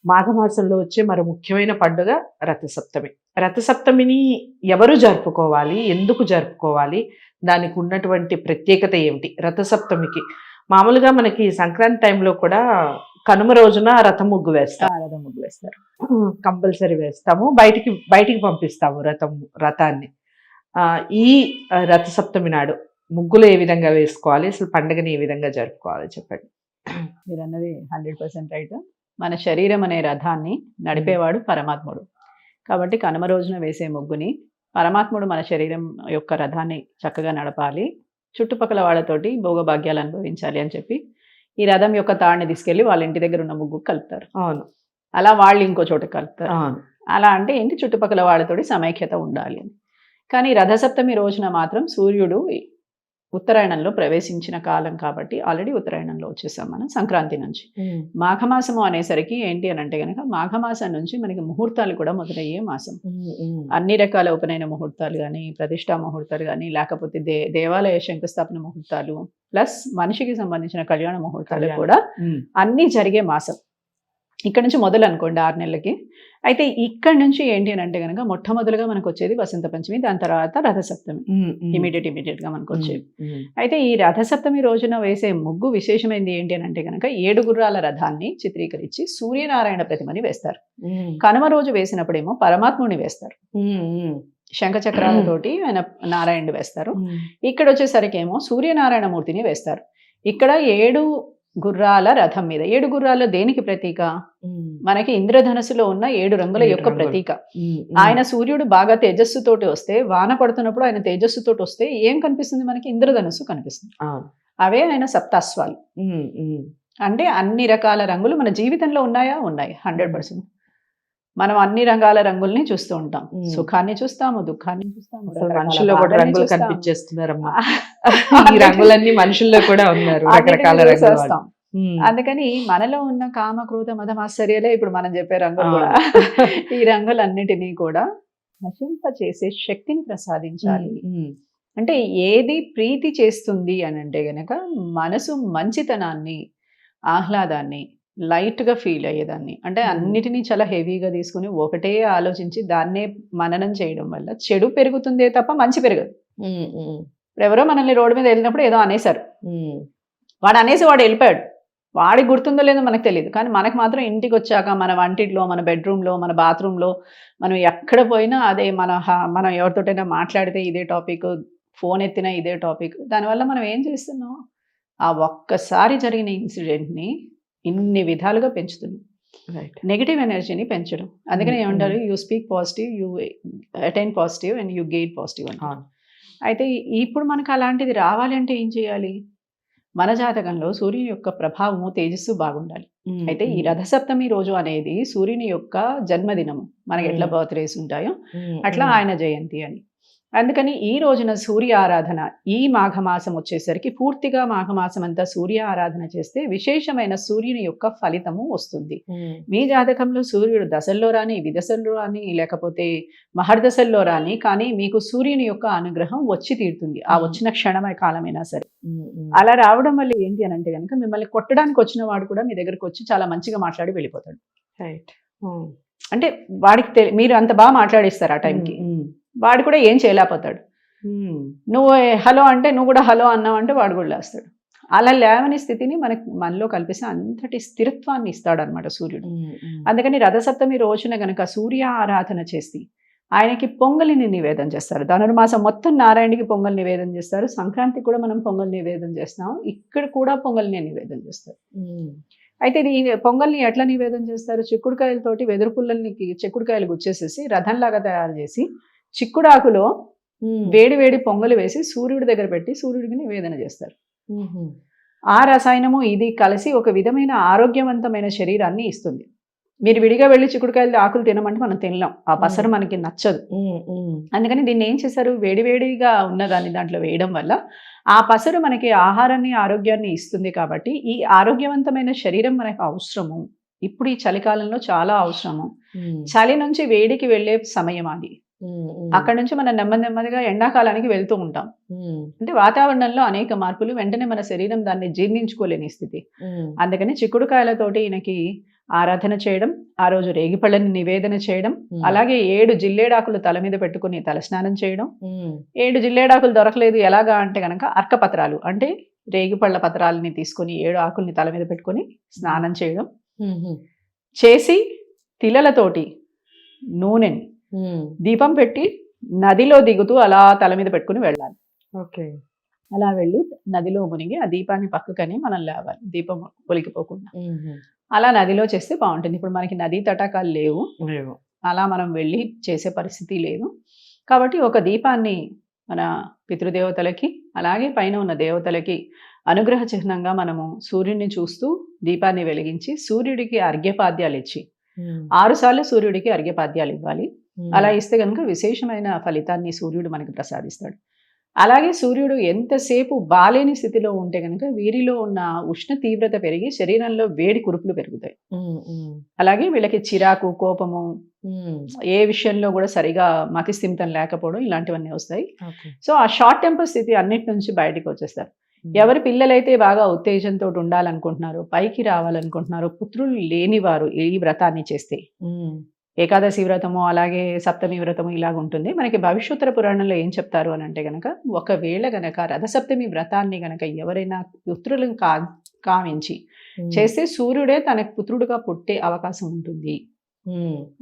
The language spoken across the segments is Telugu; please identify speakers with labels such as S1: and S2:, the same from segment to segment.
S1: మాఘమాసంలో వచ్చే మరో ముఖ్యమైన పండుగ రథసప్తమి. రథసప్తమిని ఎవరు జరుపుకోవాలి? ఎందుకు జరుపుకోవాలి? దానికి ఉన్నటువంటి ప్రత్యేకత ఏమిటి? రథసప్తమికి మామూలుగా మనకి సంక్రాంతి టైంలో కూడా కనుమ రోజున రథం ముగ్గు వేస్తాం.
S2: రథం ముగ్గు వేస్తారు.
S1: కంపల్సరీ వేస్తాము. బయటికి పంపిస్తాము రథాన్ని. ఈ రథసప్తమి నాడు ముగ్గులు ఏ విధంగా వేసుకోవాలి? అసలు పండుగని ఏ విధంగా జరుపుకోవాలి చెప్పండి.
S2: మీరు అన్నది 100% రైట్. మన శరీరం అనే రథాన్ని నడిపేవాడు పరమాత్ముడు. కాబట్టి కనుమ రోజున వేసే ముగ్గుని పరమాత్ముడు మన శరీరం యొక్క రథాన్ని చక్కగా నడపాలి, చుట్టుపక్కల వాళ్ళతోటి భోగభాగ్యాలు అనుభవించాలి అని చెప్పి ఈ రథం యొక్క తాడిని తీసుకెళ్లి వాళ్ళ ఇంటి దగ్గర ఉన్న ముగ్గు కలుపుతారు.
S1: అవును.
S2: అలా వాళ్ళు ఇంకో చోట కలుపుతారు.
S1: అవును.
S2: అలా అంటే ఇంటి చుట్టుపక్కల వాళ్ళతోటి సమైక్యత ఉండాలి అని. కానీ రథసప్తమి రోజున మాత్రం సూర్యుడు ఉత్తరాయణంలో ప్రవేశించిన కాలం కాబట్టి ఆల్రెడీ ఉత్తరాయణంలో వచ్చేసాం మనం సంక్రాంతి నుంచి. మాఘమాసము అనేసరికి ఏంటి అని అంటే కనుక మాఘమాసం నుంచి మనకి ముహూర్తాలు కూడా మొదలయ్యే మాసం. అన్ని రకాల ఉపనయన ముహూర్తాలు కానీ, ప్రతిష్టా ముహూర్తాలు కానీ, లేకపోతే దేవాలయ శంకుస్థాపన ముహూర్తాలు, ప్లస్ మనిషికి సంబంధించిన కళ్యాణ ముహూర్తాలు కూడా అన్నీ జరిగే మాసం. ఇక్కడ నుంచి మొదలు అనుకోండి 6 నెలలకి. అయితే ఇక్కడ నుంచి ఏంటి అని అంటే కనుక మొట్టమొదలుగా మనకు వచ్చేది వసంత పంచమి, దాని తర్వాత రథసప్తమి ఇమీడియట్ గా మనకు వచ్చేది. అయితే ఈ రథసప్తమి రోజున వేసే ముగ్గు విశేషమైంది ఏంటి అని అంటే కనుక 7 గుర్రాల రథాన్ని చిత్రీకరించి సూర్యనారాయణ ప్రతిమని వేస్తారు. కనుమ రోజు వేసినప్పుడేమో పరమాత్ముని వేస్తారు, శంఖ చక్రాలతోటి ఆయన నారాయణుడు వేస్తారు. ఇక్కడ వచ్చేసరికి ఏమో సూర్యనారాయణ మూర్తిని వేస్తారు. ఇక్కడ 7 గుర్రాల రథం మీద 7 గుర్రాల దేనికి ప్రతీక? మనకి ఇంద్రధనస్సులో ఉన్న 7 రంగుల యొక్క ప్రతీక. ఆయన సూర్యుడు బాగా తేజస్సుతోటి వస్తే, వాన పడుతున్నప్పుడు ఆయన తేజస్సుతోటి వస్తే ఏం కనిపిస్తుంది మనకి? ఇంద్రధనుస్సు కనిపిస్తుంది. అవే ఆయన సప్తాశ్వాలు. అంటే అన్ని రకాల రంగులు మన జీవితంలో ఉన్నాయా? ఉన్నాయి 100%. మనం అన్ని రంగాల రంగుల్ని చూస్తూ ఉంటాం. సుఖాన్ని చూస్తాము, దుఃఖాన్ని చూస్తాము,
S1: మనుషుల్లో కూడా రంగులు కనిపించేస్తున్నారమ్మా. ఈ రంగులన్నీ మనుషుల్లో కూడా ఉన్నారు, రకరకాల రంగులు.
S2: అందుకని మనలో ఉన్న కామ, క్రోధ, మద, మాత్సర్యాలే ఇప్పుడు మనం చెప్పే రంగులు కూడా. ఈ రంగులన్నిటినీ కూడా నశింప చేసే శక్తిని ప్రసాదించాలి. అంటే ఏది ప్రీతి చేస్తుంది అని అంటే గనక మనసు మంచితనాన్ని, ఆహ్లాదాన్ని, లైట్గా ఫీల్ అయ్యేదాన్ని. అంటే అన్నిటినీ చాలా హెవీగా తీసుకుని ఒకటే ఆలోచించి దాన్నే మననం చేయడం వల్ల చెడు పెరుగుతుందే తప్ప మంచి పెరగదు. ఇప్పుడు ఎవరో మనల్ని రోడ్డు మీద వెళ్ళినప్పుడు ఏదో అనేశారు, వాడు అనేసి వాడు వెళ్ళిపోయాడు, వాడికి గుర్తుందో లేదో మనకు తెలియదు. కానీ మనకు మాత్రం ఇంటికి వచ్చాక మన వంటిట్లో, మన బెడ్రూమ్లో, మన బాత్రూంలో, మనం ఎక్కడ పోయినా అదే మనం ఎవరితోటైనా మాట్లాడితే ఇదే టాపిక్, ఫోన్ ఎత్తినా ఇదే టాపిక్. దానివల్ల మనం ఏం చేస్తున్నాం? ఆ ఒక్కసారి జరిగిన ఇన్సిడెంట్ని ఇన్ని విధాలుగా పెంచుతున్నాం. నెగిటివ్ ఎనర్జీని పెంచడం. అందుకని ఏమంటారు? You speak positive, you attain positive and you gain positive అంటారు. అయితే ఇప్పుడు మనకు అలాంటిది రావాలి అంటే ఏం చేయాలి? మన జాతకంలో సూర్యుని యొక్క ప్రభావము, తేజస్సు బాగుండాలి. అయితే ఈ రథసప్తమి రోజు అనేది సూర్యుని యొక్క జన్మదినము. మనకి ఎట్లా బర్త్డేస్ ఉంటాయో అట్లా ఆయన జయంతి అని. అందుకని ఈ రోజున సూర్య ఆరాధన, ఈ మాఘమాసం వచ్చేసరికి పూర్తిగా మాఘమాసం అంతా సూర్య ఆరాధన చేస్తే విశేషమైన సూర్యుని యొక్క ఫలితము వస్తుంది. మీ జాతకంలో సూర్యుడు దశల్లో రాని, విదశల్లో రాని, లేకపోతే మహర్దశల్లో రాని, కానీ మీకు సూర్యుని యొక్క అనుగ్రహం వచ్చి తీరుతుంది. ఆ వచ్చిన క్షణమే కాలమైనా సరే. అలా రావడం వల్ల ఏంటి అని అంటే కనుక మిమ్మల్ని కొట్టడానికి వచ్చిన వాడు కూడా మీ దగ్గరకు వచ్చి చాలా మంచిగా మాట్లాడి వెళ్ళిపోతాడు.
S1: రైట్.
S2: అంటే వాడికి మీరు అంత బాగా మాట్లాడిస్తారు ఆ టైంకి, వాడు కూడా ఏం చేయలేకపోతాడు. నువ్వు హలో అంటే నువ్వు కూడా హలో అన్నావు అంటే వాడు కూడా లేస్తాడు. అలా లేవని స్థితిని మనలో కల్పిస్తే అంతటి స్థిరత్వాన్ని ఇస్తాడు అనమాట సూర్యుడు. అందుకని రథసప్తమి రోజున గనక సూర్య ఆరాధన చేసి ఆయనకి పొంగలిని నివేదన చేస్తారు. ధనుర్మాసం మొత్తం నారాయణకి పొంగల్ నివేదన చేస్తారు. సంక్రాంతికి కూడా మనం పొంగల్ నివేదన చేస్తాం. ఇక్కడ కూడా పొంగల్ని నివేదన చేస్తారు. అయితే ఇది పొంగల్ని ఎట్లా నివేదన చేస్తారు? చిక్కుడుకాయలతోటి వెదురు పుల్లల్ని చిక్కుడుకాయలు గుచ్చేసేసి రథంలాగా తయారు చేసి చిక్కుడాకులో వేడి వేడి పొంగలు వేసి సూర్యుడి దగ్గర పెట్టి సూర్యుడికి నివేదన చేస్తారు. ఆ రసాయనము ఇది కలిసి ఒక విధమైన ఆరోగ్యవంతమైన శరీరాన్ని ఇస్తుంది. మీరు విడిగా వెళ్ళి చిక్కుడుకాయలు ఆకులు తినమంటే మనం తినలేం, ఆ పసరు మనకి నచ్చదు. అందుకని దీన్ని ఏం చేశారు? వేడివేడిగా ఉన్నదాన్ని దాంట్లో వేయడం వల్ల ఆ పసరు మనకి ఆహారాన్ని, ఆరోగ్యాన్ని ఇస్తుంది. కాబట్టి ఈ ఆరోగ్యవంతమైన శరీరం మనకు అవసరము. ఇప్పుడు ఈ చలికాలంలో చాలా అవసరము. చలి నుంచి వేడికి వెళ్ళే సమయం అది. అక్కడ నుంచి మనం నెమ్మదిగా ఎండాకాలానికి వెళ్తూ ఉంటాం. అంటే వాతావరణంలో అనేక మార్పులు, వెంటనే మన శరీరం దాన్ని జీర్ణించుకోలేని స్థితి. అందుకని చిక్కుడుకాయలతోటి ఈయనకి ఆరాధన చేయడం, ఆ రోజు రేగిపళ్ళని నివేదన చేయడం, అలాగే 7 జిల్లేడాకులు తల మీద పెట్టుకుని తలస్నానం చేయడం. 7 జిల్లేడాకులు దొరకలేదు ఎలాగా అంటే గనక అర్కపత్రాలు అంటే రేగిపళ్ళ పత్రాలని తీసుకొని 7 ఆకుల్ని తల మీద పెట్టుకొని స్నానం చేయడం చేసి తిలలతోటి నూనెని దీపం పెట్టి నదిలో దిగుతూ అలా తల మీద పెట్టుకుని వెళ్ళాలి.
S1: ఓకే.
S2: అలా వెళ్ళి నదిలో మునిగి ఆ దీపాన్ని పక్కకని మనం లేవాలి, దీపం ఒలికిపోకుండా. అలా నదిలో చేస్తే బాగుంటుంది. ఇప్పుడు మనకి నదీ తటాకాలు లేవు, అలా మనం వెళ్ళి చేసే పరిస్థితి లేదు. కాబట్టి ఒక దీపాన్ని మన పితృదేవతలకి అలాగే పైన ఉన్న దేవతలకి అనుగ్రహ చిహ్నంగా మనము సూర్యుడిని చూస్తూ దీపాన్ని వెలిగించి సూర్యుడికి అర్ఘ్యపాద్యాలు ఇచ్చి 6 సార్లు సూర్యుడికి అర్ఘ్యపాద్యాలు ఇవ్వాలి. అలా ఇస్తే కనుక విశేషమైన ఫలితాన్ని సూర్యుడు మనకి ప్రసాదిస్తాడు. అలాగే సూర్యుడు ఎంతసేపు బాలేని స్థితిలో ఉంటే కనుక వీరిలో ఉన్న ఉష్ణ తీవ్రత పెరిగి శరీరంలో వేడి కురుపులు పెరుగుతాయి. అలాగే వీళ్ళకి చిరాకు, కోపము, ఏ విషయంలో కూడా సరిగా మతిస్థిమితం లేకపోవడం ఇలాంటివన్నీ వస్తాయి. సో ఆ షార్ట్ టెంపర్ స్థితి అన్నిటి నుంచి బయటకు వచ్చేస్తారు. ఎవరి పిల్లలైతే బాగా ఉత్తేజంతో ఉండాలనుకుంటున్నారో, పైకి రావాలనుకుంటున్నారో, పుత్రులు లేనివారు ఈ వ్రతాన్ని చేస్తే, ఏకాదశి వ్రతము అలాగే సప్తమి వ్రతము ఇలాగ ఉంటుంది. మనకి భవిష్యోత్తర పురాణంలో ఏం చెప్తారు అని అంటే గనక, ఒకవేళ గనక రథసప్తమి వ్రతాన్ని గనక ఎవరైనా పుత్రులను కావించి చేస్తే సూర్యుడే తనకు పుత్రుడుగా పుట్టే అవకాశం ఉంటుంది.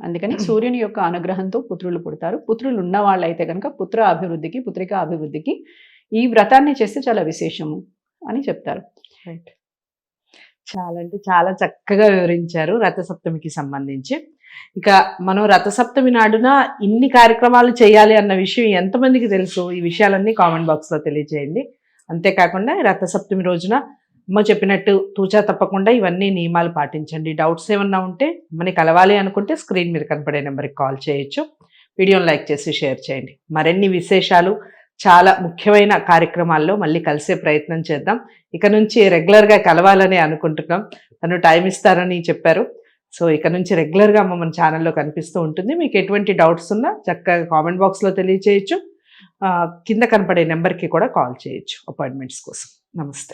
S2: అందుకని సూర్యుని యొక్క అనుగ్రహంతో పుత్రులు పుడతారు. పుత్రులు ఉన్న వాళ్ళైతే కనుక పుత్ర అభివృద్ధికి, పుత్రిక అభివృద్ధికి ఈ వ్రతాన్ని చేస్తే చాలా విశేషము అని చెప్తారు.
S1: రైట్. చాలా అంటే చాలా చక్కగా వివరించారు రథసప్తమికి సంబంధించి. ఇక మనం రథసప్తమి నాడున ఇన్ని కార్యక్రమాలు చేయాలి అన్న విషయం ఎంతమందికి తెలుసు? ఈ విషయాలన్నీ కామెంట్ బాక్స్లో తెలియజేయండి. అంతేకాకుండా రథసప్తమి రోజున అమ్మ చెప్పినట్టు తూచా తప్పకుండా ఇవన్నీ నియమాలు పాటించండి. డౌట్స్ ఏమన్నా ఉంటే మనకి కలవాలి అనుకుంటే స్క్రీన్ మీద కనపడే నెంబర్కి కాల్ చేయొచ్చు. వీడియోని లైక్ చేసి షేర్ చేయండి. మరిన్ని విశేషాలు, చాలా ముఖ్యమైన కార్యక్రమాల్లో మళ్ళీ కలిసే ప్రయత్నం చేద్దాం. ఇక నుంచి రెగ్యులర్గా కలవాలని అనుకుంటున్నాం. తను టైం ఇస్తారని చెప్పారు. సో ఇక నుంచి రెగ్యులర్గా అమ్మ మన ఛానల్లో కనిపిస్తూ ఉంటుంది. మీకు ఎటువంటి డౌట్స్ ఉన్నా చక్కగా కామెంట్ బాక్స్లో తెలియచేయచ్చు. కింద కనపడే నెంబర్కి కూడా కాల్ చేయొచ్చు అపాయింట్మెంట్స్ కోసం. నమస్తే.